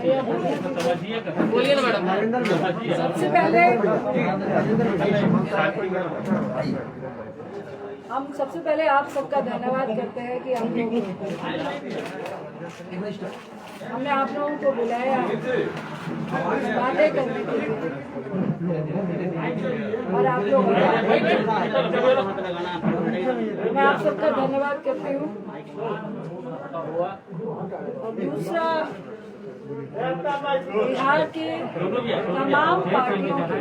बोलिए ना मैडम। सबसे पहले आप सबका धन्यवाद करते हैं कि हमने आप लोगों को बुलाया बातें करने के लिए और आप लोग मैं आप सबका धन्यवाद करती हूँ। और दूसरा, बिहार के तमाम पार्टियों के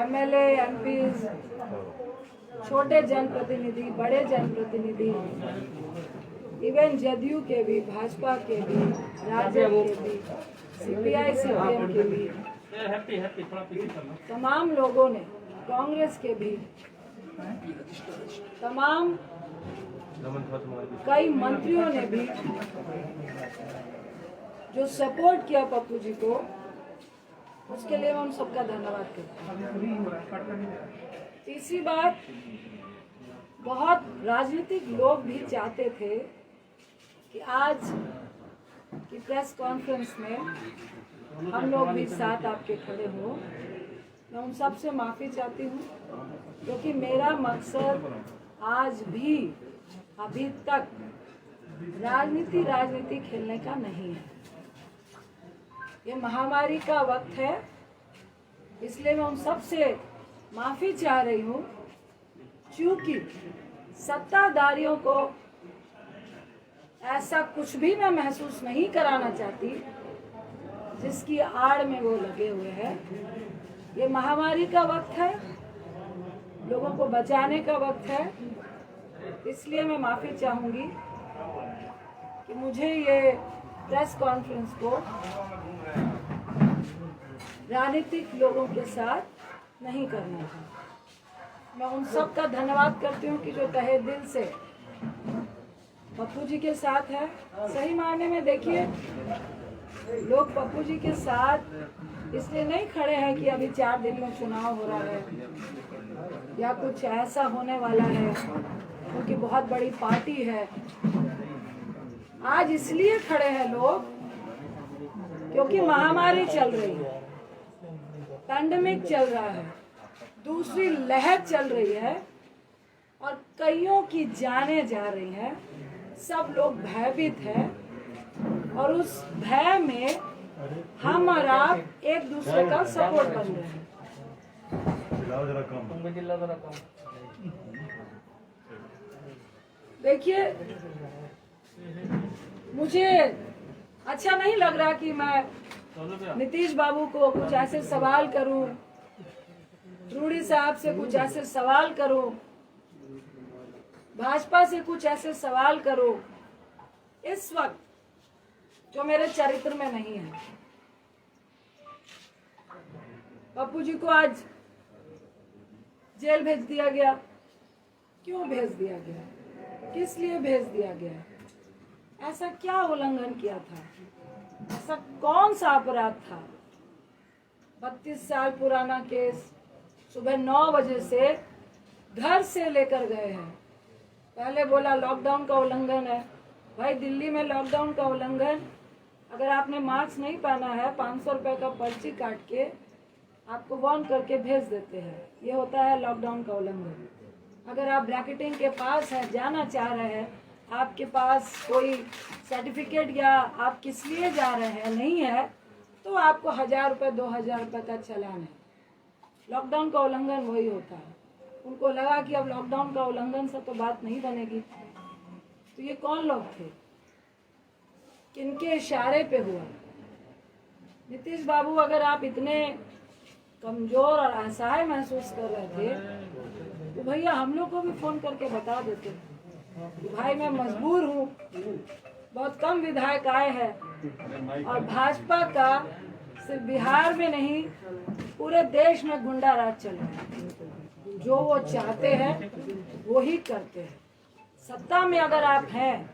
एमएलए, एमपीज, छोटे जनप्रतिनिधि, बड़े जनप्रतिनिधि, इवन जदयू के भी, भाजपा के भी, राजद के भी, सीपीआई सीपीएम के भी, तमाम लोगों ने, कांग्रेस के भी, तमाम कई मंत्रियों ने भी जो सपोर्ट किया पप्पू जी को, उसके लिए मैं उन सबका धन्यवाद करती हूँ। तीसरी बात, बहुत राजनीतिक लोग भी चाहते थे कि आज की प्रेस कॉन्फ्रेंस में हम लोग भी साथ आपके खड़े हो। मैं उन सब से माफ़ी चाहती हूँ, क्योंकि मेरा मकसद आज भी अभी तक राजनीति खेलने का नहीं है। ये महामारी का वक्त है, इसलिए मैं उन सब से माफ़ी चाह रही हूँ, क्योंकि सत्ताधारियों को ऐसा कुछ भी मैं महसूस नहीं कराना चाहती जिसकी आड़ में वो लगे हुए हैं। ये महामारी का वक्त है, लोगों को बचाने का वक्त है, इसलिए मैं माफ़ी चाहूँगी कि मुझे ये प्रेस कॉन्फ्रेंस को राजनीतिक लोगों के साथ नहीं करना है। मैं उन सब का धन्यवाद करती हूँ कि जो तहे दिल से पप्पू जी के साथ है। सही मायने में देखिए, लोग पप्पू जी के साथ इसलिए नहीं खड़े हैं कि अभी 4 दिन में चुनाव हो रहा है या कुछ ऐसा होने वाला है, क्योंकि बहुत बड़ी पार्टी है। आज इसलिए खड़े हैं लोग क्योंकि महामारी चल रही है, पैंडेमिक चल रहा है, दूसरी लहर चल रही है और कईयों की जानें जा रही हैं। सब लोग भयभीत हैं और उस भय में हम और आप एक दूसरे का सपोर्ट बन रहे हैं। देखिए, मुझे अच्छा नहीं लग रहा कि मैं नीतीश बाबू को कुछ ऐसे सवाल करूं, रूडी साहब से कुछ ऐसे सवाल करूं, भाजपा से कुछ ऐसे सवाल करूं इस वक्त जो मेरे चरित्र में नहीं है। पप्पू जी को आज जेल भेज दिया गया। क्यों भेज दिया गया? किस लिए भेज दिया गया? ऐसा क्या उल्लंघन किया था? ऐसा कौन सा अपराध था? 32 साल पुराना केस, सुबह 9 बजे से घर से लेकर गए हैं। पहले बोला लॉकडाउन का उल्लंघन है। भाई, दिल्ली में लॉकडाउन का उल्लंघन, अगर आपने मास्क नहीं पहना है 500 रुपए का पर्ची काट के आपको वार्न करके भेज देते हैं। ये होता है लॉकडाउन का उल्लंघन। अगर आप ब्रैकेटिंग के पास है, जाना चाह रहे हैं, आपके पास कोई सर्टिफिकेट या आप किस लिए जा रहे हैं नहीं है, तो आपको 1000 रुपये 2000 रुपये का चालान है। लॉकडाउन का उल्लंघन वही होता है। उनको लगा कि अब लॉकडाउन का उल्लंघन से तो बात नहीं बनेगी। तो ये कौन लोग थे, किनके इशारे पे हुआ? नीतीश बाबू, अगर आप इतने कमजोर और असहाय महसूस कर रहे थे तो भैया हम लोग को भी फोन करके बता देते कि भाई मैं मजबूर हूँ, बहुत कम विधायक आए हैं और भाजपा का सिर्फ बिहार में नहीं पूरे देश में गुंडा राज चल रहा है। जो वो चाहते हैं वो ही करते हैं। सत्ता में अगर आप हैं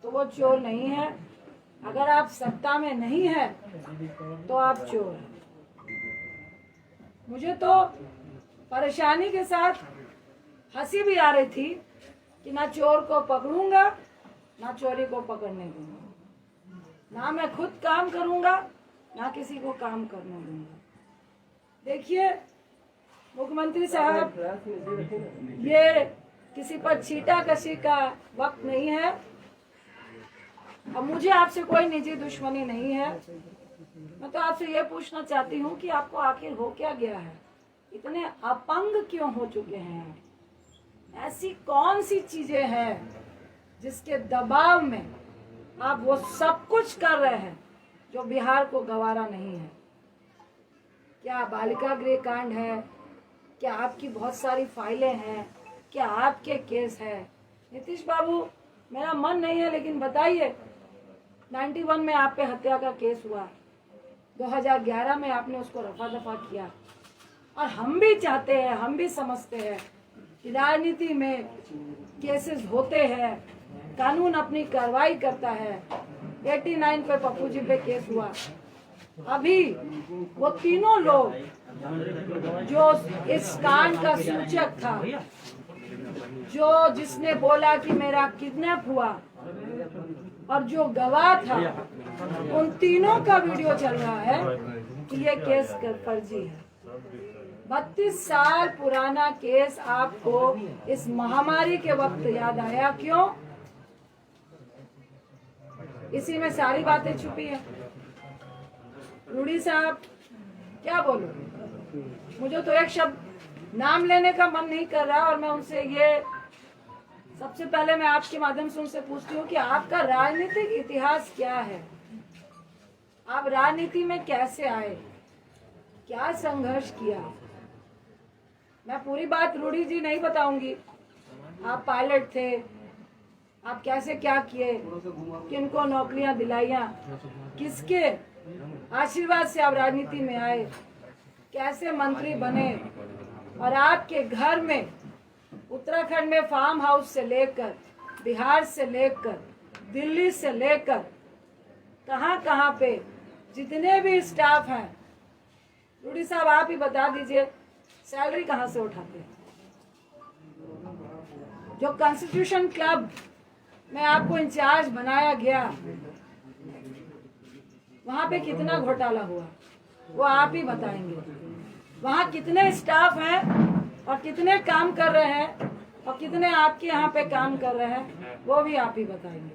तो वो चोर नहीं है, अगर आप सत्ता में नहीं है तो आप चोर हैं। मुझे तो परेशानी के साथ हंसी भी आ रही थी कि ना चोर को पकड़ूंगा ना चोरी को पकड़ने दूंगा। ना मैं खुद काम करूंगा, ना किसी को काम करने दूंगा। देखिए मुख्यमंत्री साहब, ये किसी पर छीटाकशी का वक्त नहीं है और मुझे आपसे कोई निजी दुश्मनी नहीं है। मैं तो आपसे ये पूछना चाहती हूँ कि आपको आखिर हो क्या गया है, इतने अपंग क्यों हो चुके हैं? ऐसी कौन सी चीजें हैं जिसके दबाव में आप वो सब कुछ कर रहे हैं जो बिहार को गवारा नहीं है? क्या बालिका गृह कांड है? क्या आपकी बहुत सारी फाइलें हैं? क्या आपके केस है? नीतीश बाबू, मेरा मन नहीं है लेकिन बताइए, 91 में आप पे हत्या का केस हुआ, 2011 में आपने उसको रफा दफा किया, और हम भी चाहते हैं, हम भी समझते हैं कि राजनीति में केसेस होते हैं, कानून अपनी कार्रवाई करता है। 89 पे पप्पू जी पे केस हुआ, अभी वो तीनों लोग जो इस कांड का सूचक था, जो जिसने बोला कि मेरा किडनैप हुआ और जो गवाह था, उन तीनों का वीडियो चल रहा है कि ये केस फर्जी है। 32 साल पुराना केस आपको इस महामारी के वक्त याद आया, क्यों? इसी में सारी बातें छुपी है। रूडी साहब, क्या बोलूं, मुझे तो एक शब्द नाम लेने का मन नहीं कर रहा। और मैं उनसे ये सबसे पहले मैं आपके माध्यम से उनसे पूछती हूँ कि आपका राजनीतिक इतिहास क्या है? आप राजनीति में कैसे आए, क्या संघर्ष किया? मैं पूरी बात रूडी जी नहीं बताऊंगी। आप पायलट थे, आप कैसे क्या किए, किनको नौकरियां दिलाइया, किसके आशीर्वाद से आप राजनीति में आए, कैसे मंत्री बने, और आपके घर में उत्तराखंड में फार्म हाउस से लेकर, बिहार से लेकर, दिल्ली से लेकर कहां कहां पे जितने भी स्टाफ हैं, रूडी साहब आप ही बता दीजिए, सैलरी कहां से उठाते हैं? जो कॉन्स्टिट्यूशन क्लब में आपको इंचार्ज बनाया गया, वहां पे कितना घोटाला हुआ वो आप ही बताएंगे। वहां कितने स्टाफ हैं और कितने काम कर रहे हैं और कितने आपके यहाँ पे काम कर रहे हैं, वो भी आप ही बताएंगे।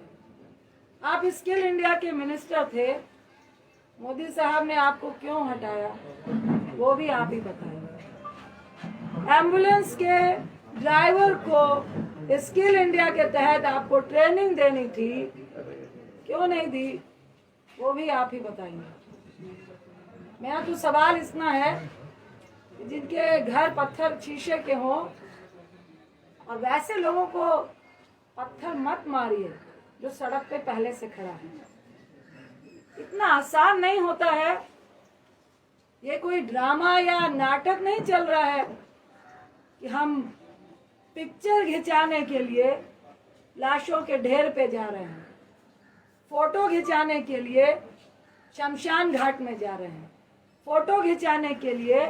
आप स्किल इंडिया के मिनिस्टर थे, मोदी साहब ने आपको क्यों हटाया, वो भी आप ही बताएंगे। एम्बुलेंस के ड्राइवर को स्किल इंडिया के तहत आपको ट्रेनिंग देनी थी, क्यों नहीं दी, वो भी आप ही बताएंगे। मेरा तो सवाल इतना है, जिनके घर पत्थर शीशे के हों, और वैसे लोगों को पत्थर मत मारिए जो सड़क पे पहले से खड़ा है। इतना आसान नहीं होता है। ये कोई ड्रामा या नाटक नहीं चल रहा है कि हम पिक्चर खिंचाने के लिए लाशों के ढेर पे जा रहे हैं, फोटो खिंचाने के लिए शमशान घाट में जा रहे हैं, फोटो खिंचाने के लिए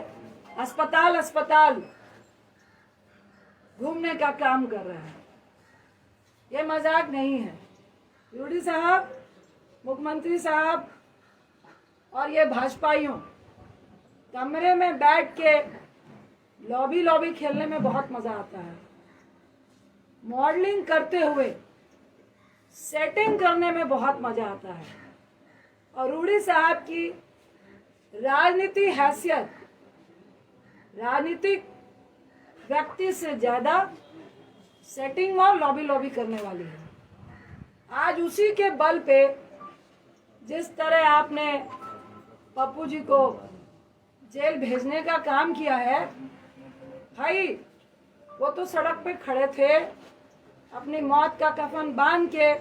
अस्पताल अस्पताल घूमने का काम कर रहा है। ये मजाक नहीं है। रूडी साहब, मुख्यमंत्री साहब और ये भाजपाइयों कमरे में बैठ के लॉबी लॉबी खेलने में बहुत मजा आता है, मॉडलिंग करते हुए सेटिंग करने में बहुत मजा आता है। और रूडी साहब की राजनीति हैसियत राजनीतिक व्यक्ति से ज्यादा सेटिंग और लॉबी लॉबी करने वाली है। आज उसी के बल पे जिस तरह आपने पप्पू जी को जेल भेजने का काम किया है, भाई वो तो सड़क पे खड़े थे, अपनी मौत का कफन बांध के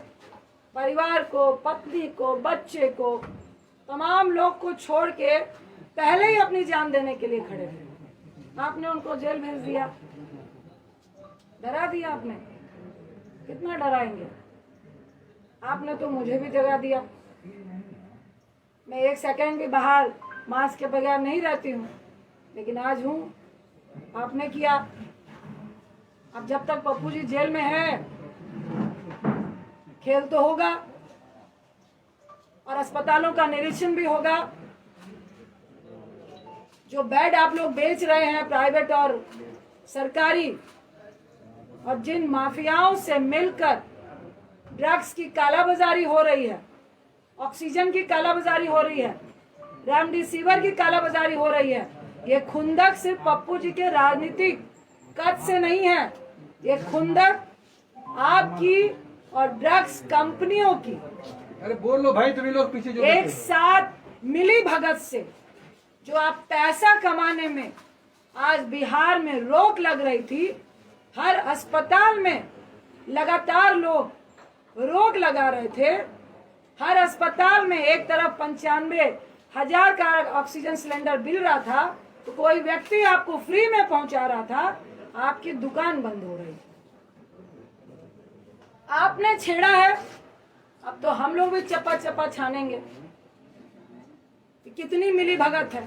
परिवार को, पत्नी को, बच्चे को, तमाम लोग को छोड़ के पहले ही अपनी जान देने के लिए खड़े थे। आपने उनको जेल भेज दिया, डरा दिया आपने। कितना डराएंगे? आपने तो मुझे भी जगा दिया। मैं एक सेकंड भी बाहर मास्क के बगैर नहीं रहती हूँ, लेकिन आज हूँ। आपने किया। अब जब तक पप्पू जी जेल में है, खेल तो होगा। और अस्पतालों का निरीक्षण भी होगा। जो बेड आप लोग बेच रहे हैं प्राइवेट और सरकारी, और जिन माफियाओं से मिलकर ड्रग्स की कालाबाजारी हो रही है, ऑक्सीजन की कालाबाजारी हो रही है, रेमडेसिविर की कालाबाजारी हो रही है, ये खुंदक सिर्फ पप्पू जी के राजनीतिक कद से नहीं है, ये खुंदक आपकी और ड्रग्स कंपनियों की अरे बोल लो भाई, तुम्हें लोग पीछे जो एक साथ मिली भगत से जो आप पैसा कमाने में आज बिहार में रोक लग रही थी। हर अस्पताल में लगातार लोग रोक लगा रहे थे। हर अस्पताल में एक तरफ 95,000 का ऑक्सीजन सिलेंडर मिल रहा था, तो कोई व्यक्ति आपको फ्री में पहुंचा रहा था, आपकी दुकान बंद हो रही थी। आपने छेड़ा है, अब तो हम लोग भी चप्पा चप्पा छानेंगे। कितनी मिली भगत है,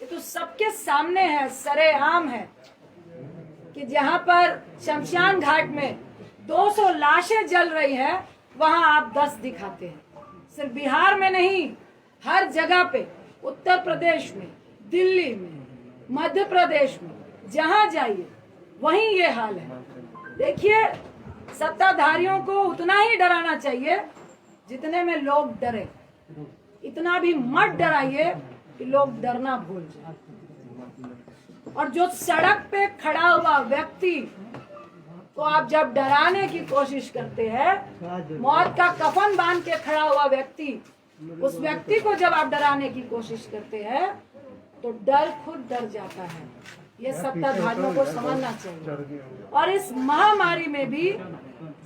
ये तो सबके सामने है, सरेआम है कि जहां पर शमशान घाट में 200 लाशें जल रही है, वहां आप 10 दिखाते हैं। सिर्फ बिहार में नहीं, हर जगह पे, उत्तर प्रदेश में, दिल्ली में, मध्य प्रदेश में, जहां जाइए वहीं ये हाल है। देखिए, सत्ताधारियों को उतना ही डराना चाहिए जितने में लोग डरे। इतना भी मत डराइए कि लोग डरना भूल जाए। और जो सड़क पे खड़ा हुआ व्यक्ति को आप जब डराने की कोशिश करते हैं, मौत का कफन बांध के खड़ा हुआ व्यक्ति, उस व्यक्ति को जब आप डराने की कोशिश करते हैं, तो डर खुद डर जाता है। ये सत्ताधारियों को समझना चाहिए। और इस महामारी में भी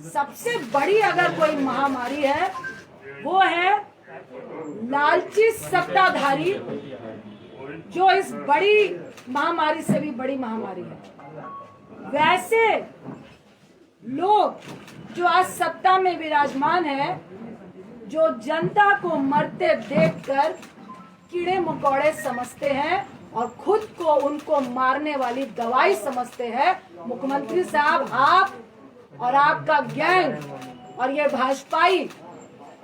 सबसे बड़ी अगर कोई महामारी है, वो है लालची सत्ताधारी, जो इस बड़ी महामारी से भी बड़ी महामारी है। वैसे लोग जो आज सत्ता में विराजमान है, जो जनता को मरते देखकर कीड़े मकोड़े समझते हैं और खुद को उनको मारने वाली दवाई समझते हैं। मुख्यमंत्री साहब, आप और आपका गैंग और ये भाजपाई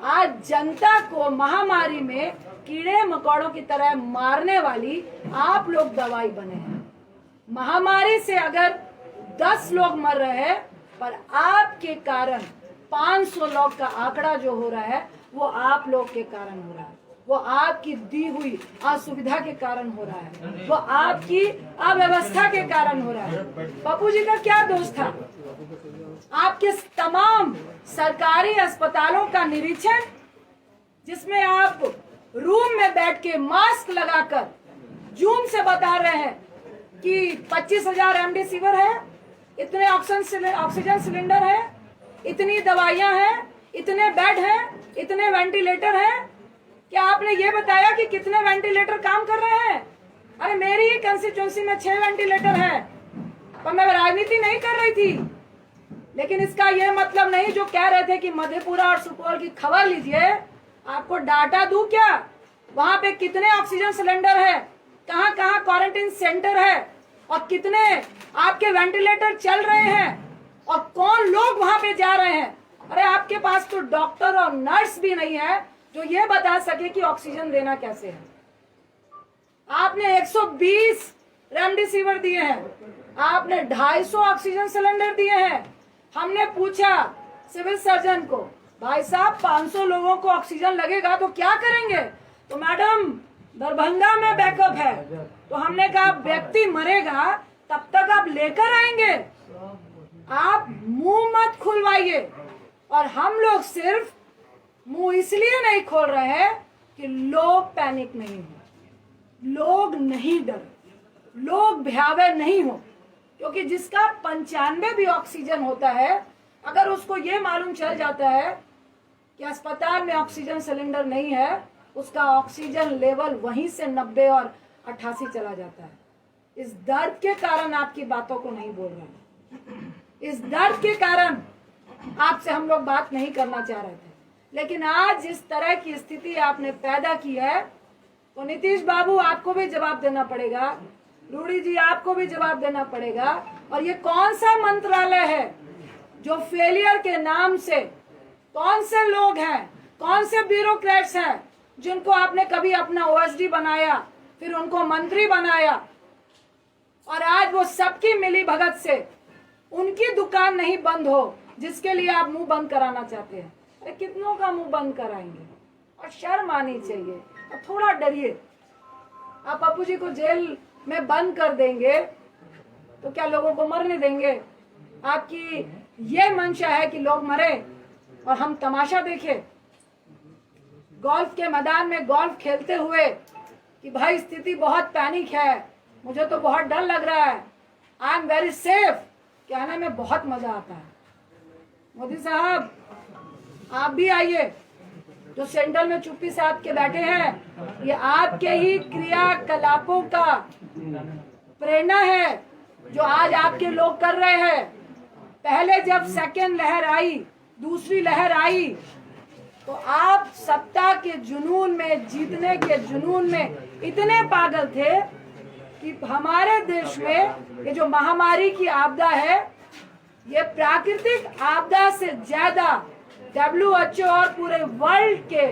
आज जनता को महामारी में कीड़े मकोड़ों की तरह मारने वाली आप लोग दवाई बने हैं। महामारी से अगर 10 लोग मर रहे हैं, पर आपके कारण 500 लोग का आंकड़ा जो हो रहा है, वो आप लोग के कारण हो रहा है। वो आपकी दी हुई असुविधा के कारण हो रहा है, वो आपकी अव्यवस्था के कारण हो रहा है। पप्पू जी का क्या दोष था? आपके तमाम सरकारी अस्पतालों का निरीक्षण, जिसमें आप रूम में बैठ के मास्क लगाकर जूम से बता रहे हैं कि 25,000 रेमडेसिविर है, इतने ऑक्सीजन सिलेंडर है, इतनी दवाइयां हैं, इतने बेड हैं, इतने वेंटिलेटर हैं। क्या आपने ये बताया कि कितने वेंटिलेटर काम कर रहे हैं? अरे मेरी ही कंस्टिट्यूंसी में 6 वेंटिलेटर है, पर मैं राजनीति नहीं कर रही थी। लेकिन इसका यह मतलब नहीं, जो कह रहे थे कि मधेपुरा और सुपौल की खबर लीजिए, आपको डाटा दूं क्या? वहां पे कितने ऑक्सीजन सिलेंडर है, कहां कहां क्वारंटाइन सेंटर है, और कितने आपके वेंटिलेटर चल रहे हैं, और कौन लोग वहां पे जा रहे हैं। अरे आपके पास तो डॉक्टर और नर्स भी नहीं है जो ये बता सके कि ऑक्सीजन देना कैसे है। आपने 120 रेमडेसिविर दिए हैं, आपने 250 ऑक्सीजन सिलेंडर दिए हैं। हमने पूछा सिविल सर्जन को, भाई साहब 500 लोगों को ऑक्सीजन लगेगा तो क्या करेंगे? तो मैडम दरभंगा में बैकअप है। तो हमने कहा व्यक्ति मरेगा तब तक आप लेकर आएंगे, आप मुंह मत खुलवाइए। और हम लोग सिर्फ मुंह इसलिए नहीं खोल रहे हैं कि लोग पैनिक नहीं हो, लोग नहीं डरे, लोग भयावह नहीं हो। क्योंकि जिसका 95 भी ऑक्सीजन होता है, अगर उसको ये मालूम चल जाता है कि अस्पताल में ऑक्सीजन सिलेंडर नहीं है, उसका ऑक्सीजन लेवल वहीं से 90 और 88 चला जाता है। इस दर्द के कारण आपकी बातों को नहीं बोल रहे, इस दर्द के कारण आपसे हम लोग बात नहीं करना चाह रहे थे। लेकिन आज जिस तरह की स्थिति आपने पैदा की है, तो नीतीश बाबू आपको भी जवाब देना पड़ेगा, रूडी जी आपको भी जवाब देना पड़ेगा। और ये कौन सा मंत्रालय है जो फेलियर के नाम से, कौन से लोग हैं, कौन से ब्यूरोक्रेट्स हैं जिनको आपने कभी अपना ओएसडी बनाया, फिर उनको मंत्री बनाया, और आज वो सबकी मिली भगत से उनकी दुकान नहीं बंद हो जिसके लिए आप मुंह बंद कराना चाहते हैं। अरे कितनों का मुंह बंद कराएंगे? और शर्म आनी चाहिए, और थोड़ा डरिए। आप पप्पू जी को जेल में बंद कर देंगे तो क्या लोगों को मरने देंगे? आपकी ये मंशा है कि लोग मरे और हम तमाशा देखें? गोल्फ के मैदान में गोल्फ खेलते हुए कि भाई स्थिति बहुत पैनिक है, मुझे तो बहुत डर लग रहा है, आई एम वेरी सेफ, कहने में बहुत मजा आता है। मोदी साहब आप भी आइए, जो सेंट्रल में चुप्पी साध के बैठे हैं, ये आपके ही क्रियाकलापों का प्रेरणा है जो आज आपके लोग कर रहे हैं। पहले जब सेकेंड लहर आई, दूसरी लहर आई, तो आप सत्ता के जुनून में, जीतने के जुनून में इतने पागल थे कि हमारे देश में ये जो महामारी की आपदा है, ये प्राकृतिक आपदा से ज्यादा WHO और पूरे वर्ल्ड के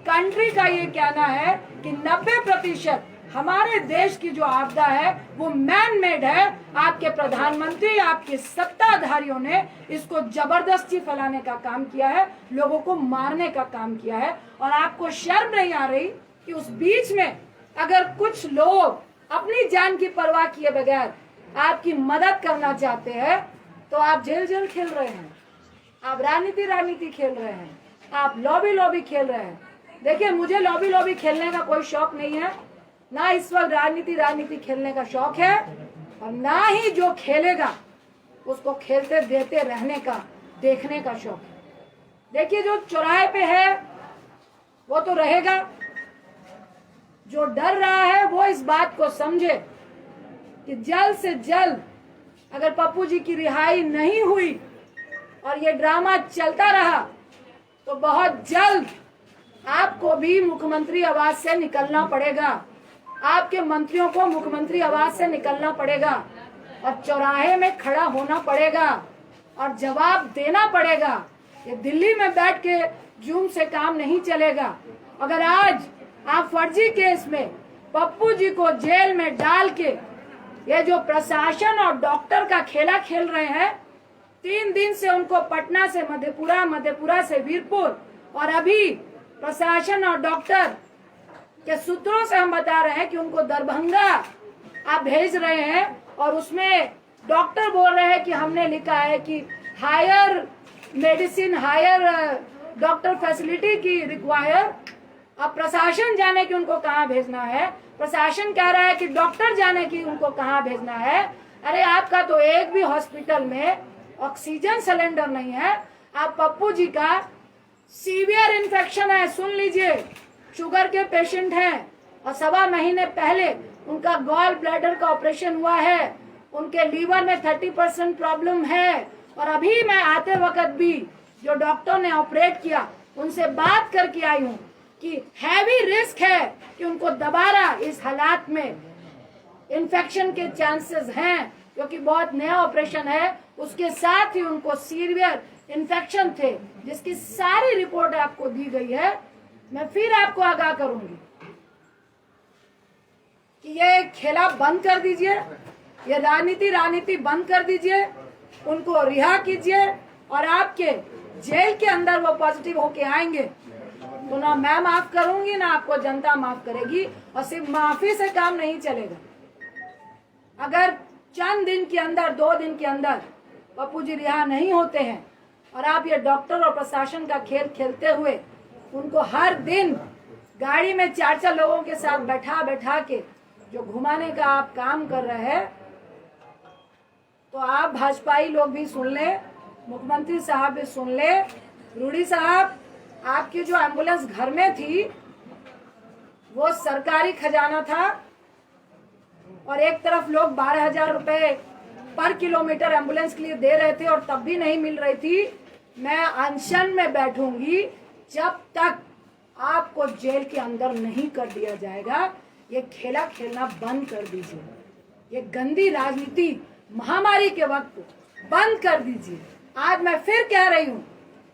कंट्री का ये कहना है कि 90% हमारे देश की जो आपदा है वो मैन मेड है। आपके प्रधानमंत्री, आपके सत्ताधारियों ने इसको जबरदस्ती फैलाने का काम किया है, लोगों को मारने का काम किया है। और आपको शर्म नहीं आ रही कि उस बीच में अगर कुछ लोग अपनी जान की परवाह किए बगैर आपकी मदद करना चाहते हैं तो आप जेल खेल रहे हैं, आप राजनीति खेल रहे हैं, आप लॉबी खेल रहे हैं। देखिए, मुझे लॉबी खेलने का कोई शौक नहीं है, ना इस वक्त राजनीति खेलने का शौक है, और ना ही जो खेलेगा उसको खेलते देते रहने का, देखने का शौक है। देखिए, जो चौराहे पे है वो तो रहेगा, जो डर रहा है वो इस बात को समझे कि जल्द से जल्द अगर पप्पू जी की रिहाई नहीं हुई और ये ड्रामा चलता रहा तो बहुत जल्द आपको भी मुख्यमंत्री आवास से निकलना पड़ेगा, आपके मंत्रियों को मुख्यमंत्री आवास से निकलना पड़ेगा और चौराहे में खड़ा होना पड़ेगा और जवाब देना पड़ेगा। ये दिल्ली में बैठ के जूम से काम नहीं चलेगा। अगर आज आप फर्जी केस में पप्पू जी को जेल में डाल के ये जो प्रशासन और डॉक्टर का खेला खेल रहे हैं, 3 दिन से उनको पटना से मधेपुरा, मधेपुरा से वीरपुर, और अभी प्रशासन और डॉक्टर के सूत्रों से हम बता रहे हैं कि उनको दरभंगा आप भेज रहे हैं, और उसमें डॉक्टर बोल रहे हैं कि हमने लिखा है कि higher medicine, higher doctor facility की रिक्वायर। अब प्रशासन जाने की उनको कहाँ भेजना है, प्रशासन कह रहा है कि डॉक्टर जाने की उनको कहाँ भेजना है। अरे आपका तो एक भी हॉस्पिटल में ऑक्सीजन सिलेंडर नहीं है। आप पप्पू जी का सीवियर इन्फेक्शन है, सुन लीजिए, शुगर के पेशेंट हैं और 1.25 महीने पहले उनका गॉल ब्लैडर का ऑपरेशन हुआ है, उनके लीवर में 30% प्रॉब्लम है। और अभी मैं आते वक्त भी जो डॉक्टर ने ऑपरेट किया उनसे बात करके आई हूँ कि हैवी रिस्क है कि उनको दोबारा इस हालात में इन्फेक्शन के चांसेस हैं, क्योंकि बहुत नया ऑपरेशन है। उसके साथ ही उनको सीवियर इन्फेक्शन थे, जिसकी सारी रिपोर्ट आपको दी गई है। मैं फिर आपको आगाह करूंगी कि ये खेला बंद कर दीजिए, ये राजनीति बंद कर दीजिए, उनको रिहा कीजिए, और आपके जेल के अंदर वो पॉजिटिव होके आएंगे तो ना मैं माफ करूंगी ना आपको जनता माफ करेगी। और सिर्फ माफी से काम नहीं चलेगा। अगर चंद दिन के अंदर, 2 दिन के अंदर पप्पू जी रिहा नहीं होते हैं और आप ये डॉक्टर और प्रशासन का खेल खेलते हुए उनको हर दिन गाड़ी में 4-4 लोगों के साथ बैठा के जो घुमाने का आप काम कर रहे हैं, तो आप भाजपाई लोग भी सुन ले, मुख्यमंत्री साहब भी सुन ले। रूडी साहब, आपकी जो एम्बुलेंस घर में थी वो सरकारी खजाना था, और एक तरफ लोग 12,000 रुपए पर किलोमीटर एम्बुलेंस के लिए दे रहे थे और तब भी नहीं मिल रही थी। मैं अनशन में बैठूंगी जब तक आपको जेल के अंदर नहीं कर दिया जाएगा। ये खेला खेलना बंद कर दीजिए, ये गंदी राजनीति महामारी के वक्त बंद कर दीजिए। आज मैं फिर कह रही हूँ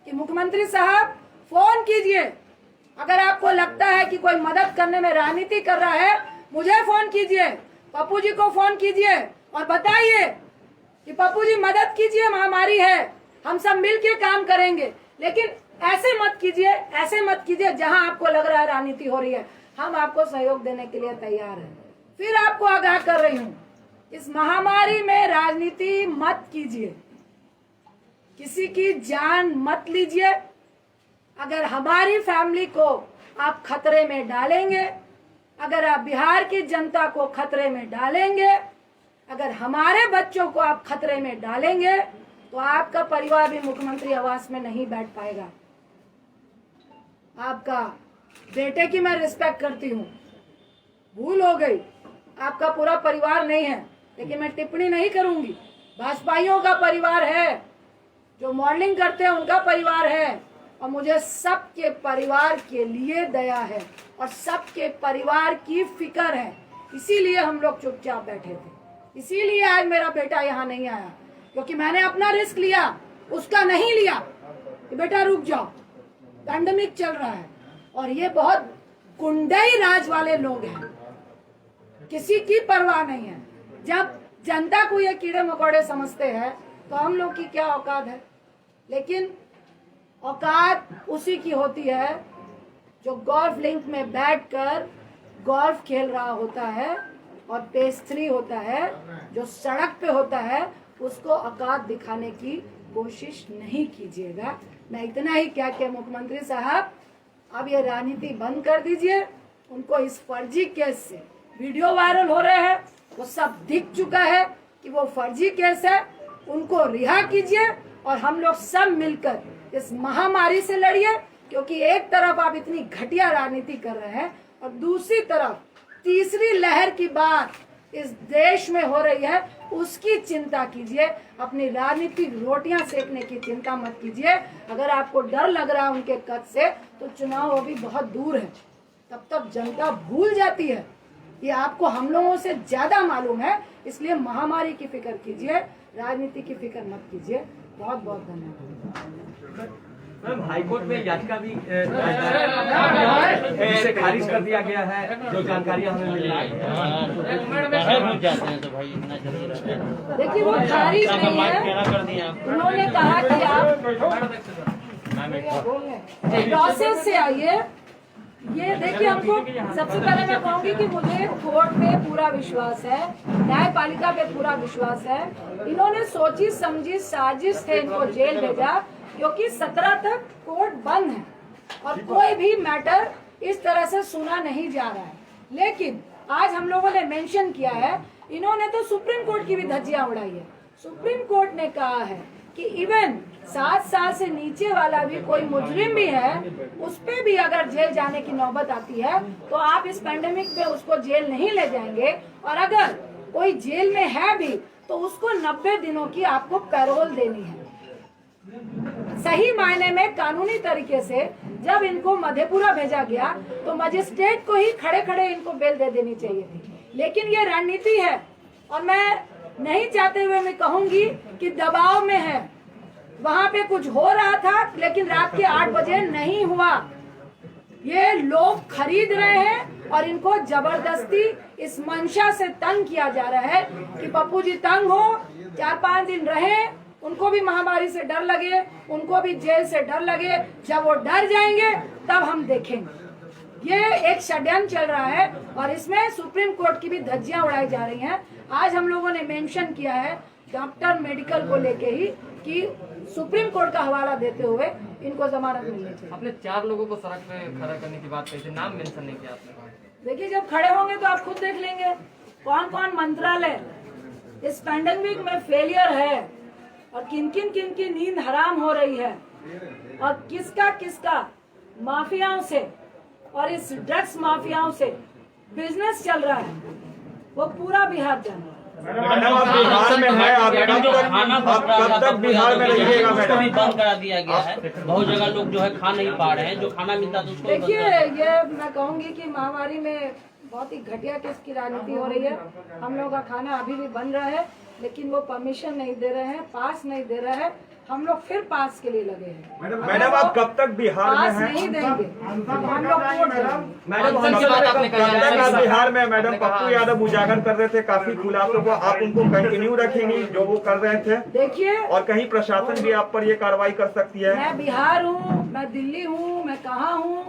कि मुख्यमंत्री साहब फोन कीजिए, अगर आपको लगता है कि कोई मदद करने में राजनीति कर रहा है, मुझे फोन कीजिए, पप्पू जी को फोन कीजिए और बताइए कि पप्पू जी मदद कीजिए, महामारी है, हम सब मिलके काम करेंगे। लेकिन ऐसे मत कीजिए जहां आपको लग रहा है राजनीति हो रही है। हम आपको सहयोग देने के लिए तैयार हैं। फिर आपको आगाह कर रही हूं, इस महामारी में राजनीति मत कीजिए, किसी की जान मत लीजिए। अगर हमारी फैमिली को आप खतरे में डालेंगे, अगर आप बिहार की जनता को खतरे में डालेंगे, अगर हमारे बच्चों को आप खतरे में डालेंगे, तो आपका परिवार भी मुख्यमंत्री आवास में नहीं बैठ पाएगा। आपका बेटे की मैं रिस्पेक्ट करती हूँ, भूल हो गई, आपका पूरा परिवार नहीं है, लेकिन मैं टिप्पणी नहीं करूंगी। भाजपाइयों का परिवार है, जो मॉडलिंग करते हैं उनका परिवार है, और मुझे सबके परिवार के लिए दया है और सबके परिवार की फिक्र है। इसीलिए हम लोग चुपचाप बैठे थे, इसीलिए आज मेरा बेटा यहाँ नहीं आया, क्योंकि मैंने अपना रिस्क लिया, उसका नहीं लिया कि बेटा रुक जाओ, पैंडेमिक चल रहा है। और ये बहुत गुंडई राज वाले लोग हैं, किसी की परवाह नहीं है। जब जनता को ये कीड़े मकोड़े समझते हैं तो हम लोग की क्या औकात है। लेकिन औकात उसी की होती है जो गोल्फ लिंक में बैठकर गोल्फ खेल रहा होता है और पेस्ट्री होता है, जो सड़क पे होता है, उसको औकात दिखाने की कोशिश नहीं कीजिएगा। मैं इतना ही क्या कि मुख्यमंत्री साहब, अब ये राजनीति बंद कर दीजिए। उनको इस फर्जी केस से वीडियो वायरल हो रहे हैं, वो सब दिख चुका है कि वो फर्जी केस है, उनको रिहा कीजिए और हम लोग सब मिलकर इस महामारी से लड़िए। क्योंकि एक तरफ आप इतनी घटिया राजनीति कर रहे हैं और दूसरी तरफ तीसरी लहर की बात इस देश में हो रही है, उसकी चिंता कीजिए। अपनी राजनीतिक रोटियां सेकने की चिंता मत कीजिए। अगर आपको डर लग रहा है उनके कद से, तो चुनाव अभी बहुत दूर है, तब तक जनता भूल जाती है। ये आपको हम लोगों से ज्यादा मालूम है, इसलिए महामारी की फिक्र कीजिए, राजनीति की फिक्र मत कीजिए। बहुत बहुत धन्यवाद। मैम, हाईकोर्ट में याचिका भी इसे खारिज कर दिया गया है, जो जानकारियां हमें मिल रही है। देखिए, वो खारिज नहीं है, उन्होंने कहा कि आप प्रोसेस से आइए। ये देखिए, हमको सबसे पहले मैं कहूंगी कि मुझे कोर्ट पे पूरा विश्वास है, न्यायपालिका पे पूरा विश्वास है। इन्होंने सोची समझी साजिश से इनको जेल भेजा, क्योंकि 17 तक कोर्ट बंद है और कोई भी मैटर इस तरह से सुना नहीं जा रहा है। लेकिन आज हम लोगों ने मेंशन किया है, इन्होंने तो सुप्रीम कोर्ट की भी धज्जियां उड़ाई है। सुप्रीम कोर्ट ने कहा है कि इवन 7 साल से नीचे वाला भी कोई मुजरिम भी है, उस पे भी अगर जेल जाने की नौबत आती है, तो आप इस पैंडेमिक में उसको जेल नहीं ले जाएंगे। और अगर कोई जेल में है भी, तो उसको 90 दिनों की आपको पैरोल देनी है। सही मायने में कानूनी तरीके से जब इनको मधेपुरा भेजा गया, तो मजिस्ट्रेट को ही खड़े खड़े इनको बेल दे देनी चाहिए थी। लेकिन ये रणनीति है, और मैं नहीं चाहते हुए मैं कहूंगी कि दबाव में है। वहां पे कुछ हो रहा था, लेकिन रात के 8 बजे नहीं हुआ। ये लोग खरीद रहे हैं और इनको जबरदस्ती इस मंशा से तंग किया जा रहा है कि पप्पू जी तंग हो, 4-5 दिन रहे, उनको भी महामारी से डर लगे, उनको भी जेल से डर लगे। जब वो डर जाएंगे तब हम देखेंगे। ये एक षड्यंत्र चल रहा है और इसमें सुप्रीम कोर्ट की भी धज्जियां उड़ाई जा रही हैं। आज हम लोगों ने मेंशन किया है डॉक्टर मेडिकल को लेके ही कि सुप्रीम कोर्ट का हवाला देते हुए इनको जमानत मिलनी चाहिए। आपने 4 लोगों को सड़क पे खड़ा करने की बात कही थी, नाम मेंशन नहीं किया आपने। देखिए, जब खड़े होंगे तो आप खुद देख लेंगे कौन कौन मंत्रालय इस पैंडेमिक में फेलियर है और किन किन की नींद हराम हो रही है और किसका किसका माफियाओं से और इस ड्रग्स माफियाओं से बिजनेस चल रहा है, वो पूरा बिहार जान रहा है। मैडम, आप बिहार में है, आप कब तक बिहार में रहिएगा मैडम? भी बंद करा दिया गया है, बहुत जगह लोग जो है खा नहीं पा रहे हैं, जो खाना मिलता था उसको। देखिए, ये मैं कहूंगी कि महामारी में बहुत ही घटिया किस्म की राजनीति हो रही है। हम लोगों का खाना अभी भी बन रहा है, लेकिन वो परमिशन नहीं दे रहे हैं, पास नहीं दे रहे हैं। हम लोग फिर पास के लिए लगे हैं। मैडम आप कब तक बिहार में पास हैं? नहीं देंगे तो हम लोग वोट देंगे। मैडम अनशन की बात आपने कब तक कही आप बिहार में? मैडम पप्पू यादव उजागर कर रहे थे काफी खुलासों को, आप उनको कंटिन्यू रखेंगी जो वो कर रहे थे? देखिए, और कहीं प्रशासन भी आप पर ये कार्रवाई कर सकती है? मैं बिहार हूँ, मैं दिल्ली हूँ, मैं कहाँ हूँ,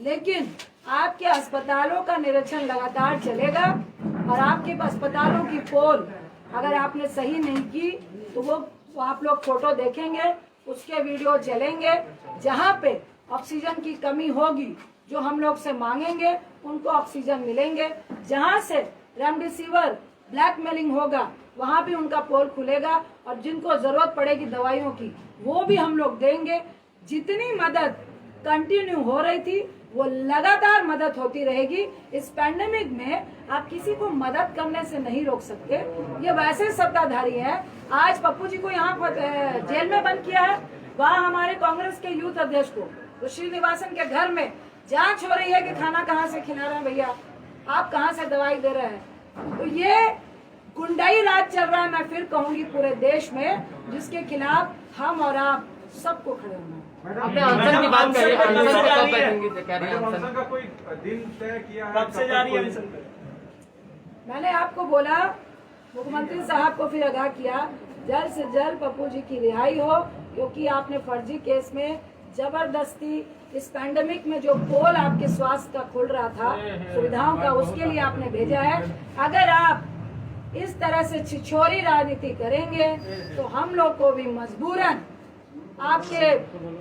लेकिन आपके अस्पतालों का निरीक्षण लगातार चलेगा और आपके अस्पतालों की पोल अगर आपने सही नहीं की तो वो आप लोग फोटो देखेंगे, उसके वीडियो चलेंगे। जहाँ पे ऑक्सीजन की कमी होगी, जो हम लोग से मांगेंगे उनको ऑक्सीजन मिलेंगे। जहाँ से रेमडेसिविर ब्लैकमेलिंग होगा वहाँ भी उनका पोल खुलेगा और जिनको जरूरत पड़ेगी दवाइयों की वो भी हम लोग देंगे। जितनी मदद कंटिन्यू हो रही थी वो लगातार मदद होती रहेगी। इस पैंडेमिक में आप किसी को मदद करने से नहीं रोक सकते। ये वैसे सत्ताधारी हैं। आज पप्पू जी को यहाँ जेल में बंद किया है, वहाँ हमारे कांग्रेस के यूथ अध्यक्ष को तो श्रीनिवासन के घर में जांच हो रही है कि खाना कहाँ से खिला रहे हैं भैया, आप कहाँ से दवाई दे रहे हैं। तो ये गुंडाई राज चल रहा है, मैं फिर कहूंगी पूरे देश में, जिसके खिलाफ हम और आप सबको खड़े होना है। आपने अनशन की बात कही, अनशन पे कब बैठेंगी? कह रही हैं मैडम, अनशन अनशन का कोई दिन तय किया है? कब से जारी है अनशन? मैंने आपको बोला, मुख्यमंत्री साहब को फिर आगाह किया, जल्द से जल्द पप्पू जी की रिहाई हो, क्योंकि आपने फर्जी केस में जबरदस्ती इस पैंडेमिक में जो पोल आपके स्वास्थ्य का खुल रहा था सुविधाओं का, उसके लिए आपने भेजा है। अगर आप इस तरह से छिछोरी राजनीति करेंगे तो हम लोग को भी मजबूरन आपके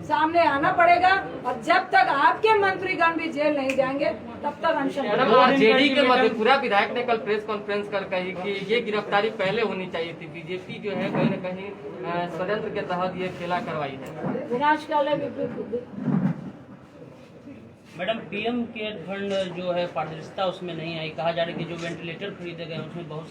सामने आना पड़ेगा और जब तक आपके मंत्रीगण भी जेल नहीं जाएंगे तब तक अनशन मैडम, आरजेडी के मधेपुरा विधायक ने कल प्रेस कॉन्फ्रेंस कर कही कि ये गिरफ्तारी पहले होनी चाहिए थी। बीजेपी जो है कहीं न कहीं षड्यंत्र के तहत ये खेला करवाई है। विनाशकाले विपरीत बुद्धि। मैडम, पीएम केयर फंड जो है पारदर्शिता उसमें नहीं आई। कहा जा रहा है कि जो वेंटिलेटर खरीदे गए उसमें बहुत